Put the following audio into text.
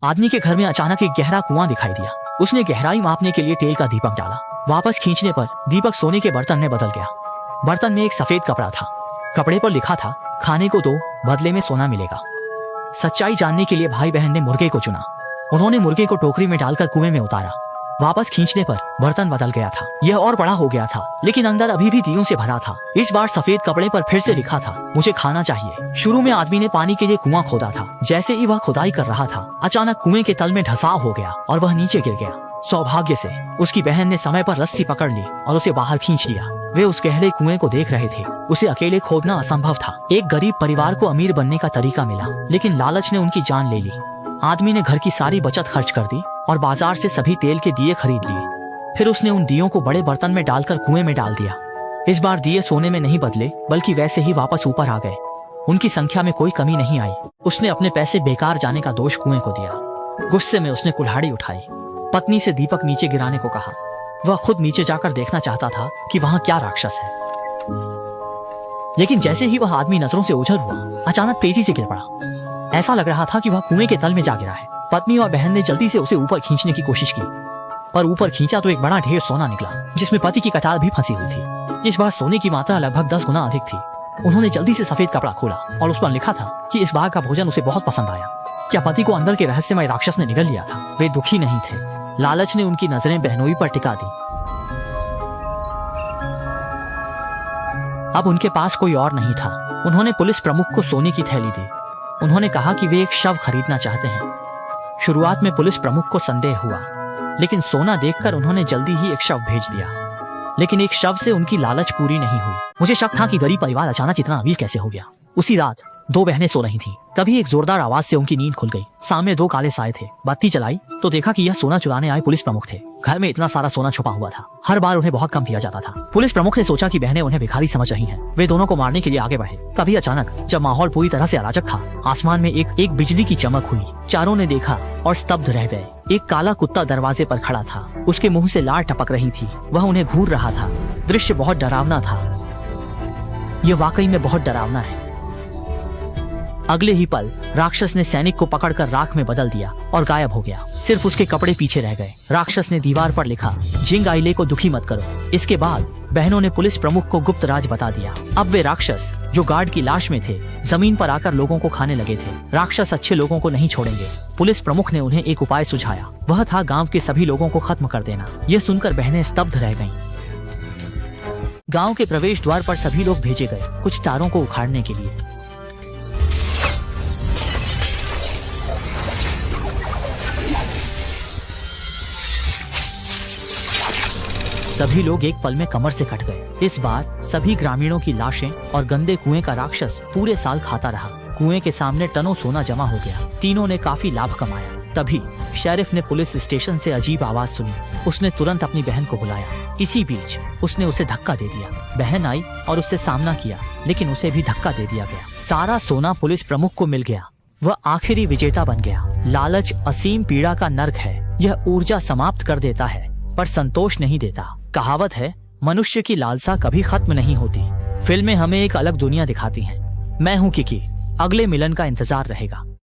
आदमी के घर में अचानक एक गहरा कुआं दिखाई दिया। उसने गहराई मापने के लिए तेल का दीपक डाला। वापस खींचने पर दीपक सोने के बर्तन में बदल गया। बर्तन में एक सफेद कपड़ा था। कपड़े पर लिखा था, खाने को दो, बदले में सोना मिलेगा। सच्चाई जानने के लिए भाई बहन ने मुर्गे को चुना। उन्होंने मुर्गे को टोकरी में डालकर कुएं में उतारा। वापस खींचने पर बर्तन बदल गया था। यह और बड़ा हो गया था, लेकिन अंदर अभी भी दियों से भरा था। इस बार सफेद कपड़े पर फिर से लिखा था, मुझे खाना चाहिए। शुरू में आदमी ने पानी के लिए कुआं खोदा था। जैसे ही वह खुदाई कर रहा था, अचानक कुएं के तल में धंसाव हो गया और वह नीचे गिर गया। सौभाग्य से उसकी बहन ने समय पर रस्सी पकड़ ली और उसे बाहर खींच लिया। वे उस गहरे कुएं को देख रहे थे। उसे अकेले खोदना असंभव था। एक गरीब परिवार को अमीर बनने का तरीका मिला, लेकिन लालच ने उनकी जान ले ली। आदमी ने घर की सारी बचत खर्च कर दी और बाजार से सभी तेल के दिए खरीद लिए। फिर उसने उन दियों को बड़े बर्तन में डालकर कुएं में डाल दिया। इस बार दिए सोने में नहीं बदले, बल्कि वैसे ही वापस ऊपर आ गए। उनकी संख्या में कोई कमी नहीं आई। उसने अपने पैसे बेकार जाने का दोष कुएं को दिया। गुस्से में उसने कुल्हाड़ी उठाई। पत्नी से दीपक नीचे गिराने को कहा। वह खुद नीचे जाकर देखना चाहता था कि वहां क्या राक्षस है, लेकिन जैसे ही वह आदमी नजरों से ओझल हुआ, अचानक तेजी से गिर पड़ा। ऐसा लग रहा था कि वह कुएं के तल में जा गिरा है। पत्नी और बहन ने जल्दी से उसे ऊपर खींचने की कोशिश की, पर ऊपर खींचा तो एक बड़ा ढेर सोना निकला, जिसमें पति की कतार भी फंसी हुई थी। इस बार सोने की मात्रा लगभग 10 गुना अधिक थी। उन्होंने जल्दी से सफेद कपड़ा खोला और उस पर लिखा था कि इस बार का भोजन उसे बहुत पसंद आया। क्या पति को अंदर के रहस्यमय राक्षस ने निगल लिया था? वे दुखी नहीं थे। लालच ने उनकी नजरें बहनोई पर टिका दी। अब उनके पास कोई और नहीं था। उन्होंने पुलिस प्रमुख को सोने की थैली दी। उन्होंने कहा कि वे एक शव खरीदना चाहते हैं। शुरुआत में पुलिस प्रमुख को संदेह हुआ, लेकिन सोना देखकर उन्होंने जल्दी ही एक शव भेज दिया। लेकिन एक शव से उनकी लालच पूरी नहीं हुई। मुझे शक था कि गरीब परिवार अचानक इतना अमीर कैसे हो गया। उसी रात 2 बहनें सो रही थीं। तभी एक जोरदार आवाज से उनकी नींद खुल गई। सामने 2 काले साए थे। बत्ती जलाई तो देखा कि यह सोना चुराने आए पुलिस प्रमुख थे। घर में इतना सारा सोना छुपा हुआ था। हर बार उन्हें बहुत कम दिया जाता था। पुलिस प्रमुख ने सोचा कि बहनें उन्हें भिखारी समझ रही हैं। वे दोनों को मारने के लिए आगे बढ़े। तभी अचानक जब माहौल पूरी तरह से अराजक था, आसमान में एक बिजली की चमक हुई। चारों ने देखा और स्तब्ध रह गए। एक काला कुत्ता दरवाजे पर खड़ा था। उसके मुंह से लार टपक रही थी। वह उन्हें घूर रहा था। दृश्य बहुत डरावना था। यह वाकई में बहुत डरावना है। अगले ही पल राक्षस ने सैनिक को पकड़कर राख में बदल दिया और गायब हो गया। सिर्फ उसके कपड़े पीछे रह गए। राक्षस ने दीवार पर लिखा, जिंग आइले को दुखी मत करो। इसके बाद बहनों ने पुलिस प्रमुख को गुप्त राज बता दिया। अब वे राक्षस जो गार्ड की लाश में थे, जमीन पर आकर लोगों को खाने लगे थे। राक्षस अच्छे लोगों को नहीं छोड़ेंगे। पुलिस प्रमुख ने उन्हें एक उपाय सुझाया। वह था गाँव के सभी लोगों को खत्म कर देना। यह सुनकर बहनें स्तब्ध रह गईं। गाँव के प्रवेश द्वार पर सभी लोग भेजे गए, कुछ तारों को उखाड़ने के लिए। सभी लोग एक पल में कमर से कट गए। इस बार सभी ग्रामीणों की लाशें और गंदे कुएं का राक्षस पूरे साल खाता रहा। कुएं के सामने टनों सोना जमा हो गया। तीनों ने काफी लाभ कमाया। तभी शेरिफ ने पुलिस स्टेशन से अजीब आवाज सुनी। उसने तुरंत अपनी बहन को बुलाया। इसी बीच उसने उसे धक्का दे दिया। बहन आई और उससे सामना किया, लेकिन उसे भी धक्का दे दिया गया। सारा सोना पुलिस प्रमुख को मिल गया। वह आखिरी विजेता बन गया। लालच असीम पीड़ा का नर्क है। यह ऊर्जा समाप्त कर देता है, पर संतोष नहीं देता। कहावत है, मनुष्य की लालसा कभी खत्म नहीं होती। फिल्में हमें एक अलग दुनिया दिखाती हैं। मैं हूँ किकी। अगले मिलन का इंतजार रहेगा।